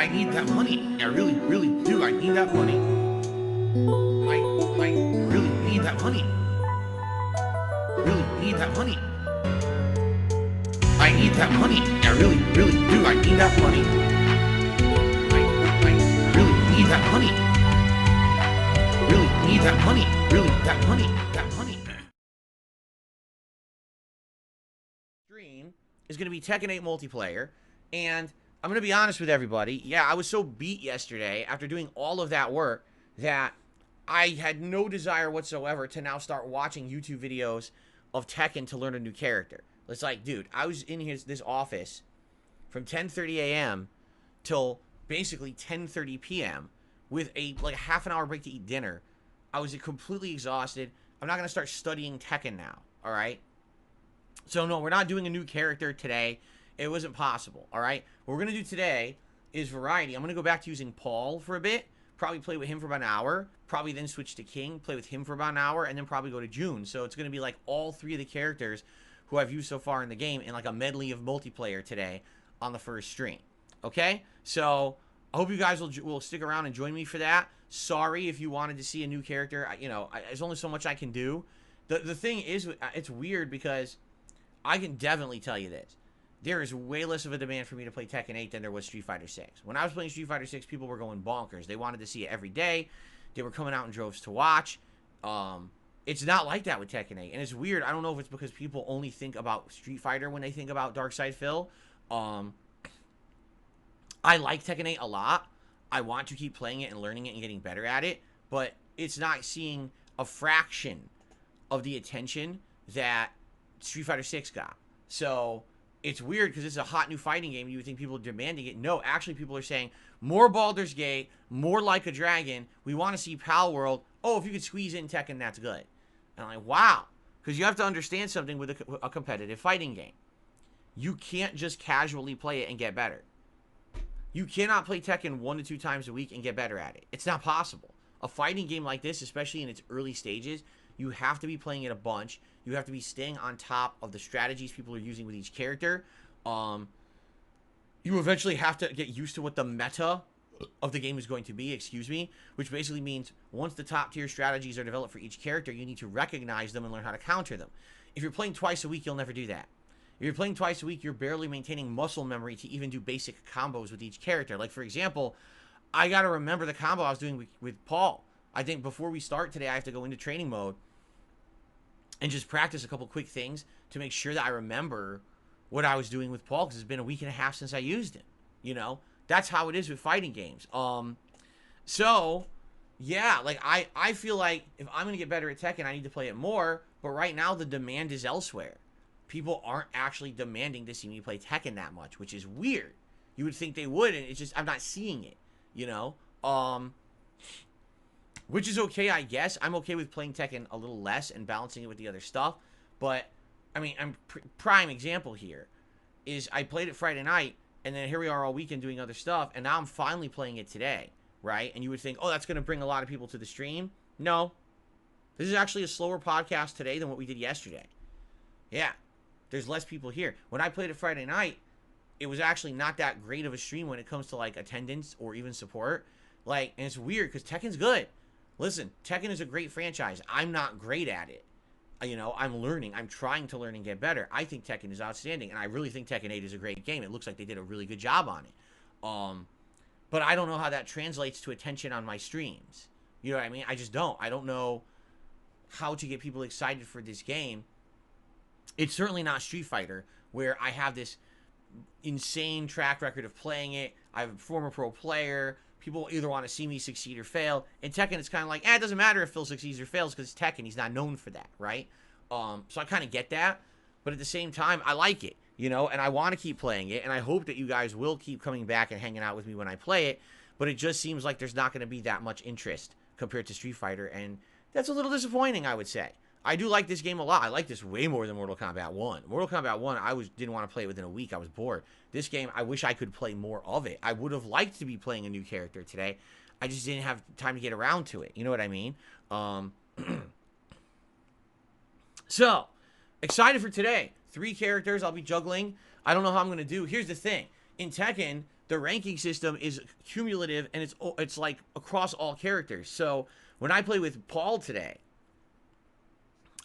I need that money. I really, really do. I need that money. I really need that money. Really need that money. I need that money. I really, really do. I need that money. I really need that money. Really need that money. Really, that money. That money. Stream is going to be Tekken 8 multiplayer, and I'm going to be honest with everybody. Yeah, I was so beat yesterday after doing all of that work that I had no desire whatsoever to now start watching YouTube videos of Tekken to learn a new character. It's like, dude, I was in this office from 10:30 a.m. till basically 10:30 p.m. with a half an hour break to eat dinner. I was completely exhausted. I'm not going to start studying Tekken now, all right? So, no, we're not doing a new character today. It wasn't possible, all right? What we're going to do today is variety. I'm going to go back to using Paul for a bit, probably play with him for about an hour, probably then switch to King, play with him for about an hour, and then probably go to June. So it's going to be like all three of the characters who I've used so far in the game in like a medley of multiplayer today on the first stream, okay? So I hope you guys will stick around and join me for that. Sorry if you wanted to see a new character. There's only so much I can do. The thing is, it's weird because I can definitely tell you this. There is way less of a demand for me to play Tekken 8 than there was Street Fighter 6. When I was playing Street Fighter 6, people were going bonkers. They wanted to see it every day. They were coming out in droves to watch. It's not like that with Tekken 8. And it's weird. I don't know if it's because people only think about Street Fighter when they think about Darkside Phil. I like Tekken 8 a lot. I want to keep playing it and learning it and getting better at it. But it's not seeing a fraction of the attention that Street Fighter 6 got. So it's weird because it's a hot new fighting game. You would think people are demanding it. No, actually people are saying more Baldur's Gate, more Like a Dragon. We want to see Pal World. Oh, if you could squeeze in Tekken, that's good. And I'm like, wow. Because you have to understand something with a competitive fighting game. You can't just casually play it and get better. You cannot play Tekken 1 to 2 times a week and get better at it. It's not possible. A fighting game like this, especially in its early stages, you have to be playing it a bunch. You have to be staying on top of the strategies people are using with each character. You eventually have to get used to what the meta of the game is going to be, which basically means once the top tier strategies are developed for each character, you need to recognize them and learn how to counter them. If you're playing twice a week, you'll never do that. If you're playing twice a week, you're barely maintaining muscle memory to even do basic combos with each character. Like, for example, I got to remember the combo I was doing with Paul. I think before we start today, I have to go into training mode and just practice a couple quick things to make sure that I remember what I was doing with Paul, because it's been a week and a half since I used him. You know, that's how it is with fighting games. So yeah, like I feel like if I'm gonna get better at Tekken, I need to play it more. But right now the demand is elsewhere. People aren't actually demanding to see me play Tekken that much, which is weird. You would think they would, and it's just I'm not seeing it. You know, which is okay, I guess. I'm okay with playing Tekken a little less and balancing it with the other stuff. But I mean, prime example here is I played it Friday night, and then here we are all weekend doing other stuff, and now I'm finally playing it today, right? And you would think, oh, that's going to bring a lot of people to the stream. No. This is actually a slower podcast today than what we did yesterday. Yeah. There's less people here. When I played it Friday night, it was actually not that great of a stream when it comes to, like, attendance or even support. Like, and it's weird because Tekken's good. Listen, Tekken is a great franchise. I'm not great at it. You know, I'm learning. I'm trying to learn and get better. I think Tekken is outstanding, and I really think Tekken 8 is a great game. It looks like they did a really good job on it. But I don't know how that translates to attention on my streams. You know what I mean? I just don't. I don't know how to get people excited for this game. It's certainly not Street Fighter, where I have this insane track record of playing it. I'm a former pro player. People either want to see me succeed or fail. In Tekken, it's kind of like, it doesn't matter if Phil succeeds or fails because it's Tekken. He's not known for that, right? So I kind of get that. But at the same time, I like it, you know, and I want to keep playing it. And I hope that you guys will keep coming back and hanging out with me when I play it. But it just seems like there's not going to be that much interest compared to Street Fighter. And that's a little disappointing, I would say. I do like this game a lot. I like this way more than Mortal Kombat 1. Mortal Kombat 1, didn't want to play it within a week. I was bored. This game, I wish I could play more of it. I would have liked to be playing a new character today. I just didn't have time to get around to it. You know what I mean? So, excited for today. 3 characters I'll be juggling. I don't know how I'm going to do. Here's the thing. In Tekken, the ranking system is cumulative, and it's like across all characters. So when I play with Paul today,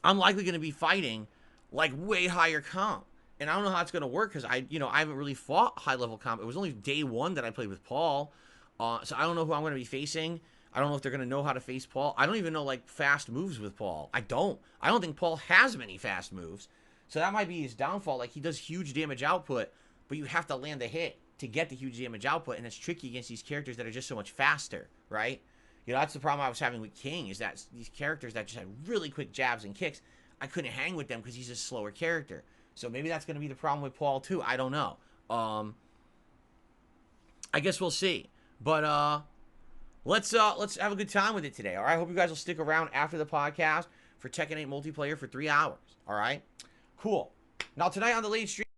I'm likely going to be fighting like way higher comp. And I don't know how it's going to work because I haven't really fought high level comp. It was only day one that I played with Paul. So I don't know who I'm going to be facing. I don't know if they're going to know how to face Paul. I don't even know like fast moves with Paul. I don't think Paul has many fast moves. So that might be his downfall. Like, he does huge damage output, but you have to land a hit to get the huge damage output, and it's tricky against these characters that are just so much faster, right? That's the problem I was having with King, is that these characters that just had really quick jabs and kicks, I couldn't hang with them because he's a slower character. So maybe that's going to be the problem with Paul too. I don't know. I guess we'll see. But let's have a good time with it today. All right. I hope you guys will stick around after the podcast for Tekken 8 multiplayer for 3 hours. All right. Cool. Now tonight on the late stream,